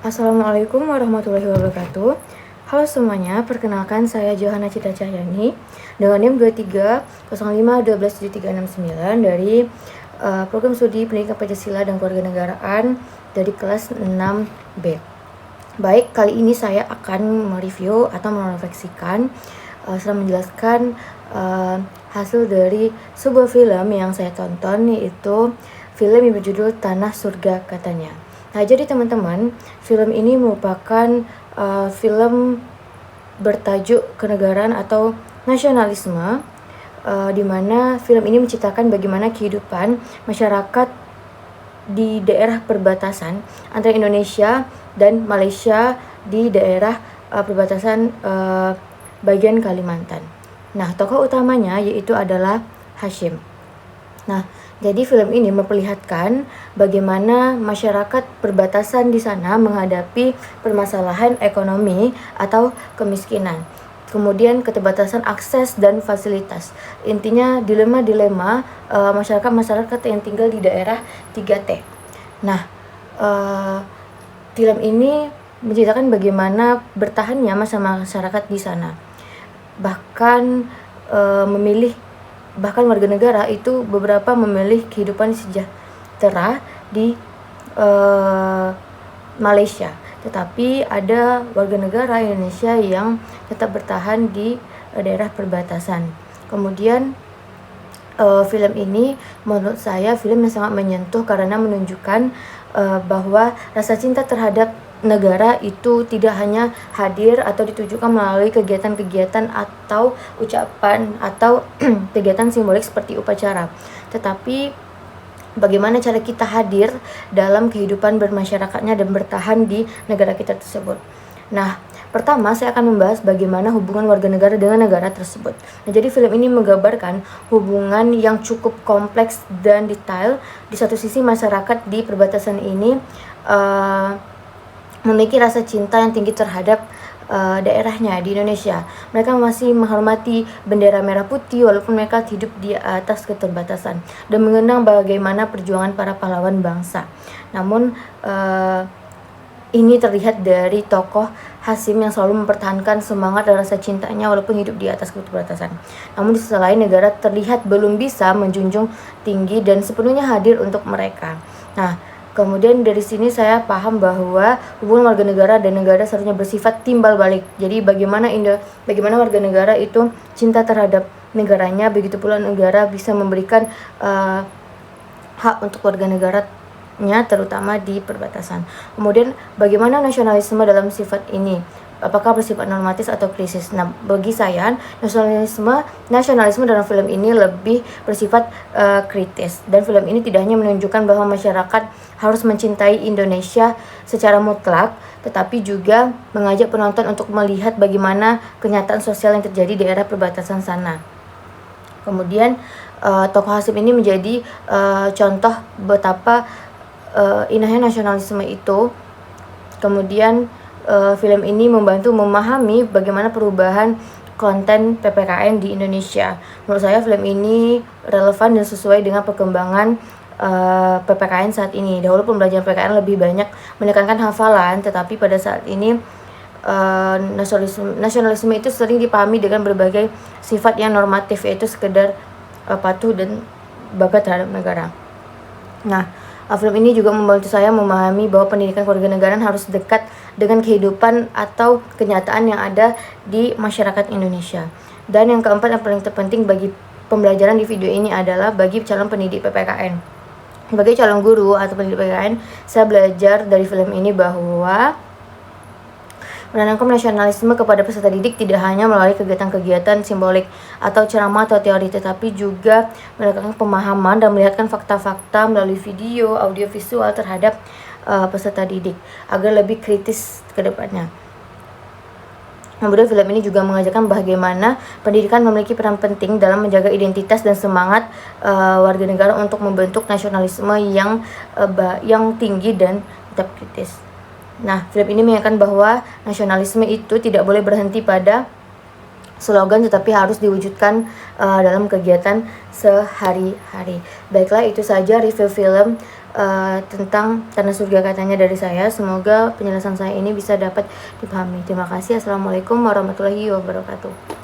Assalamualaikum warahmatullahi wabarakatuh. Halo semuanya, perkenalkan saya Johana Cita Cahyani dengan NIM 2305127369 dari program studi Pendidikan Pancasila dan Kewarganegaraan dari kelas 6B. Baik, kali ini saya akan mereview atau merefleksikan setelah menjelaskan hasil dari sebuah film yang saya tonton, yaitu film yang berjudul Tanah Surga Katanya. Nah, jadi teman-teman, film ini merupakan film bertajuk kenegaraan atau nasionalisme, di mana film ini menceritakan bagaimana kehidupan masyarakat di daerah perbatasan antara Indonesia dan Malaysia di daerah perbatasan bagian Kalimantan. Nah, tokoh utamanya yaitu adalah Hashim. Nah, jadi film ini memperlihatkan bagaimana masyarakat perbatasan di sana menghadapi permasalahan ekonomi atau kemiskinan. Kemudian keterbatasan akses dan fasilitas. Intinya dilema-dilema masyarakat yang tinggal di daerah 3T. Nah, film ini menceritakan bagaimana bertahannya masyarakat di sana. Bahkan warga negara itu beberapa memilih kehidupan sejahtera di Malaysia, tetapi ada warga negara Indonesia yang tetap bertahan di daerah perbatasan. Kemudian film ini menurut saya film yang sangat menyentuh karena menunjukkan bahwa rasa cinta terhadap negara itu tidak hanya hadir atau ditujukan melalui kegiatan-kegiatan atau ucapan atau kegiatan simbolik seperti upacara, tetapi bagaimana cara kita hadir dalam kehidupan bermasyarakatnya dan bertahan di negara kita tersebut. Nah, pertama saya akan membahas bagaimana hubungan warga negara dengan negara tersebut. Nah, jadi film ini menggambarkan hubungan yang cukup kompleks dan detail. Di satu sisi masyarakat di perbatasan ini memiliki rasa cinta yang tinggi terhadap daerahnya di Indonesia. Mereka masih menghormati bendera merah putih walaupun mereka hidup di atas keterbatasan dan mengenang bagaimana perjuangan para pahlawan bangsa. Namun ini terlihat dari tokoh Hashim yang selalu mempertahankan semangat dan rasa cintanya walaupun hidup di atas keterbatasan. Namun di sisi lain negara terlihat belum bisa menjunjung tinggi dan sepenuhnya hadir untuk mereka. Nah, kemudian dari sini saya paham bahwa hubungan warga negara dan negara seharusnya bersifat timbal balik. Jadi bagaimana warga negara itu cinta terhadap negaranya, begitu pula negara bisa memberikan hak untuk warga negaranya terutama di perbatasan. Kemudian bagaimana nasionalisme dalam sifat ini? Apakah bersifat normatif atau krisis? Nah, bagi saya nasionalisme dalam film ini lebih bersifat kritis, dan film ini tidak hanya menunjukkan bahwa masyarakat harus mencintai Indonesia secara mutlak, tetapi juga mengajak penonton untuk melihat bagaimana kenyataan sosial yang terjadi di daerah perbatasan sana. Kemudian tokoh Hashim ini menjadi contoh betapa indahnya nasionalisme itu. Kemudian film ini membantu memahami bagaimana perubahan konten PPKN di Indonesia. Menurut saya film ini relevan dan sesuai dengan perkembangan PPKN saat ini. Dahulu pembelajaran PPKN lebih banyak menekankan hafalan, tetapi pada saat ini nasionalisme itu sering dipahami dengan berbagai sifat yang normatif, yaitu sekedar patuh dan bangga terhadap negara. Nah, film ini juga membantu saya memahami bahwa pendidikan kewarganegaraan harus dekat dengan kehidupan atau kenyataan yang ada di masyarakat Indonesia. Dan yang keempat yang paling terpenting bagi pembelajaran di video ini adalah bagi calon pendidik PPKN. Sebagai calon guru atau pendidik PPKN, saya belajar dari film ini bahwa menanamkan nasionalisme kepada peserta didik tidak hanya melalui kegiatan-kegiatan simbolik atau ceramah atau teori, tetapi juga menegakkan pemahaman dan melihatkan fakta-fakta melalui video, audio, visual terhadap peserta didik agar lebih kritis ke depannya. Kemudian film ini juga mengajarkan bagaimana pendidikan memiliki peran penting dalam menjaga identitas dan semangat warga negara untuk membentuk nasionalisme yang tinggi dan tetap kritis. Nah, film ini mengingatkan bahwa nasionalisme itu tidak boleh berhenti pada slogan, tetapi harus diwujudkan dalam kegiatan sehari-hari. Baiklah, itu saja review film tentang tanah surga katanya dari saya. Semoga penjelasan saya ini bisa dapat dipahami. Terima kasih. Assalamualaikum warahmatullahi wabarakatuh.